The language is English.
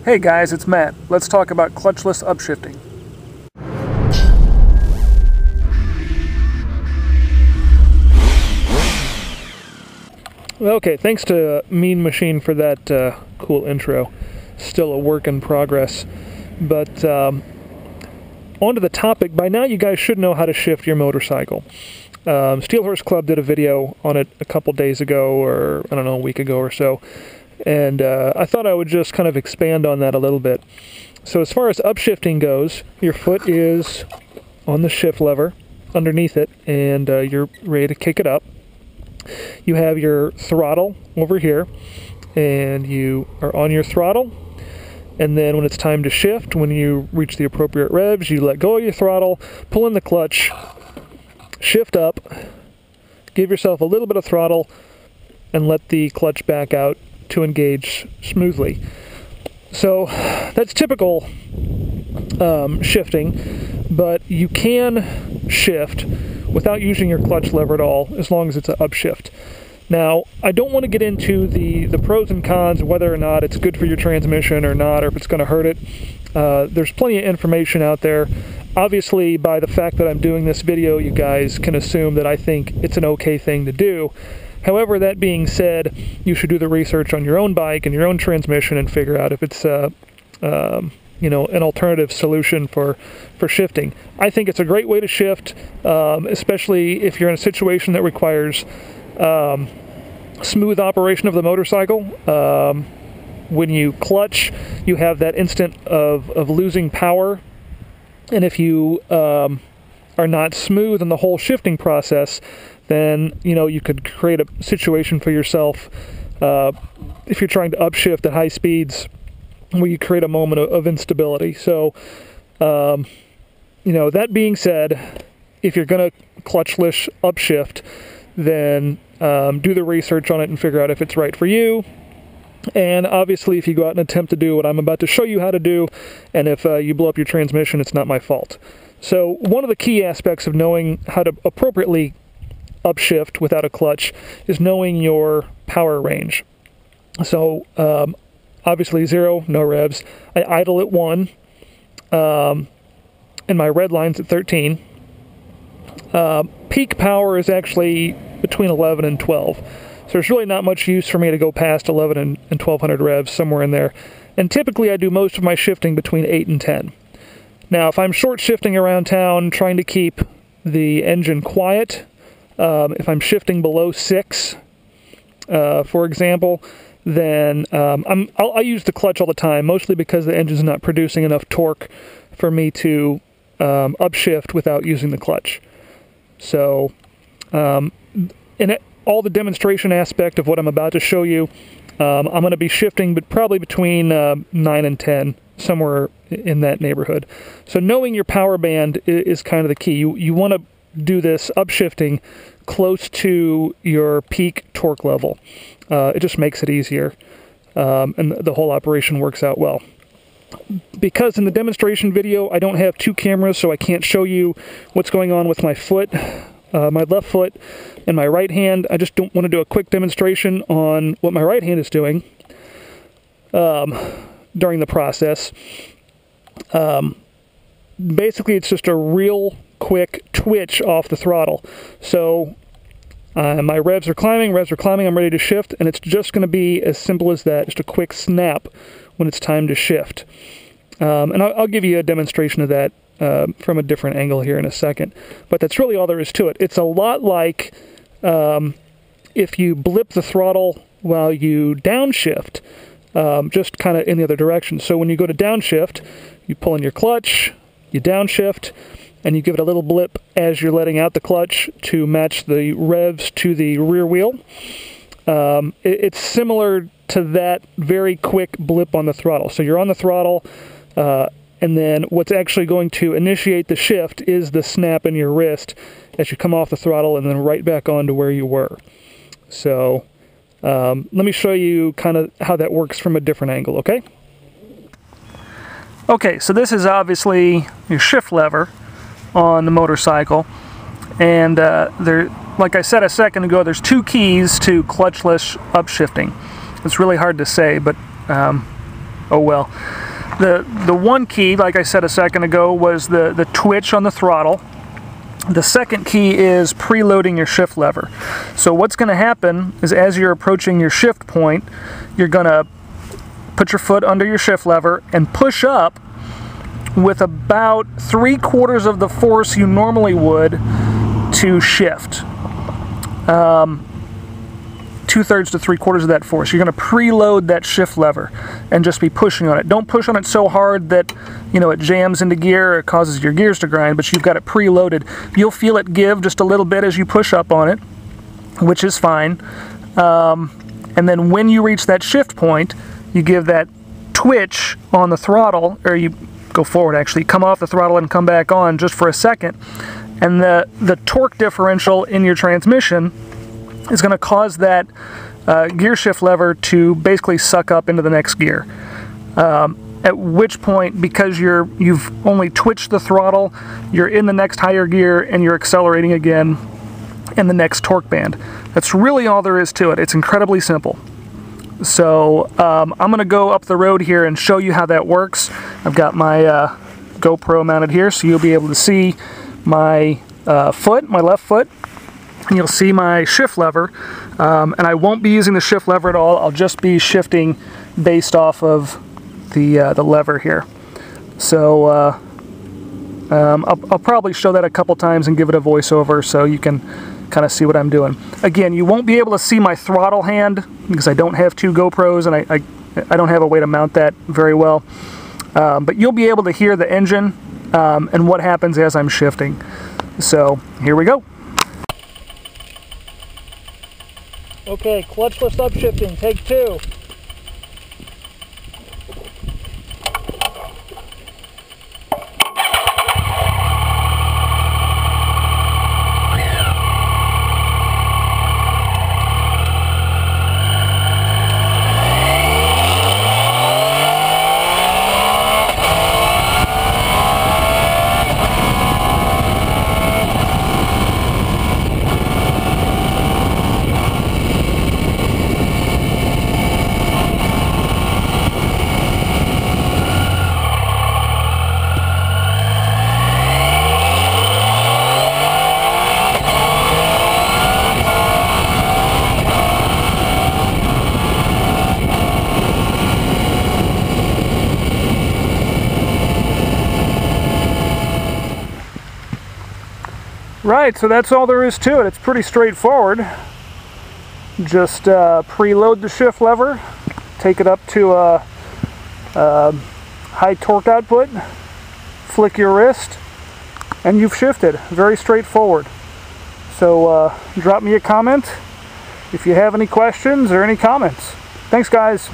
Hey guys, it's Matt. Let's talk about clutchless upshifting. Okay, thanks to Mean Machine for that cool intro. Still a work in progress. But on to the topic. By now you guys should know how to shift your motorcycle. Steel Horse Club did a video on it a couple days ago, or I don't know, a week ago or so. And I thought I would just kind of expand on that a little bit. So as far as upshifting goes, your foot is on the shift lever underneath it, and you're ready to kick it up. You have your throttle over here, and you are on your throttle. And then when it's time to shift, when you reach the appropriate revs, you let go of your throttle, pull in the clutch, shift up, give yourself a little bit of throttle, and let the clutch back out to engage smoothly. So that's typical shifting, but you can shift without using your clutch lever at all, as long as it's an upshift. Now, I don't want to get into the pros and cons, whether or not it's good for your transmission or not, or if it's going to hurt it. There's plenty of information out there. Obviously, by the fact that I'm doing this video, you guys can assume that I think it's an okay thing to do. However, that being said, you should do the research on your own bike and your own transmission and figure out if it's you know, an alternative solution for shifting. I think it's a great way to shift, especially if you're in a situation that requires smooth operation of the motorcycle. When you clutch, you have that instant of losing power, and if you are not smooth in the whole shifting process, then you know you could create a situation for yourself if you're trying to upshift at high speeds, where you create a moment of instability. So, you know, that being said, if you're going to clutchless upshift, then do the research on it and figure out if it's right for you. And obviously, if you go out and attempt to do what I'm about to show you how to do, and if you blow up your transmission, it's not my fault. So one of the key aspects of knowing how to appropriately upshift without a clutch is knowing your power range. So obviously 0, no revs. I idle at 1, and my red line's at 13. Peak power is actually between 11 and 12. So there's really not much use for me to go past 11 and 1200 revs, somewhere in there. And typically I do most of my shifting between 8 and 10. Now if I'm short shifting around town, trying to keep the engine quiet, if I'm shifting below 6, for example, then I use the clutch all the time, mostly because the engine's not producing enough torque for me to upshift without using the clutch. So, in all the demonstration aspect of what I'm about to show you, I'm going to be shifting, but probably between 9 and 10, somewhere in that neighborhood. So knowing your power band is kind of the key. You want to do this upshifting close to your peak torque level. It just makes it easier, and the whole operation works out well. Because in the demonstration video I don't have 2 cameras, so I can't show you what's going on with my foot, my left foot and my right hand. I just don't want to do a quick demonstration on what my right hand is doing during the process. Basically it's just a real quick twitch off the throttle. So my revs are climbing, I'm ready to shift, and it's just going to be as simple as that, just a quick snap when it's time to shift. And I'll give you a demonstration of that from a different angle here in a second. But that's really all there is to it. It's a lot like if you blip the throttle while you downshift, just kind of in the other direction. So when you go to downshift, you pull in your clutch, you downshift, and you give it a little blip as you're letting out the clutch to match the revs to the rear wheel. It's similar to that very quick blip on the throttle. So you're on the throttle, and then what's actually going to initiate the shift is the snap in your wrist as you come off the throttle and then right back on to where you were. So let me show you kind of how that works from a different angle, okay? Okay, so this is obviously your shift lever on the motorcycle, and there, like I said a second ago, there's 2 keys to clutchless upshifting. It's really hard to say, but oh well. The one key, like I said a second ago, was the twitch on the throttle. The second key is preloading your shift lever. So what's going to happen is as you're approaching your shift point, you're going to put your foot under your shift lever and push up with about 3/4 of the force you normally would to shift. 2/3 to 3/4 of that force. You're going to preload that shift lever and just be pushing on it. Don't push on it so hard that, you know, it jams into gear or it causes your gears to grind, but you've got it preloaded. You'll feel it give just a little bit as you push up on it, which is fine. And then when you reach that shift point, you give that twitch on the throttle, or you go forward actually, come off the throttle and come back on just for a second, and the torque differential in your transmission is going to cause that gear shift lever to basically suck up into the next gear. At which point, because you've only twitched the throttle, you're in the next higher gear and you're accelerating again in the next torque band. That's really all there is to it. It's incredibly simple. So I'm going to go up the road here and show you how that works. I've got my GoPro mounted here, so you'll be able to see my foot, my left foot, and you'll see my shift lever. And I won't be using the shift lever at all. I'll just be shifting based off of the lever here. So I'll probably show that a couple times and give it a voiceover so you can kind of see what I'm doing. Again, you won't be able to see my throttle hand because I don't have two GoPros and I don't have a way to mount that very well. But you'll be able to hear the engine and what happens as I'm shifting. So here we go. Okay, clutchless upshifting, take 2. Right, so that's all there is to it. It's pretty straightforward. Just preload the shift lever, take it up to a high torque output, flick your wrist, and you've shifted. Very straightforward. So drop me a comment if you have any questions or any comments. Thanks, guys.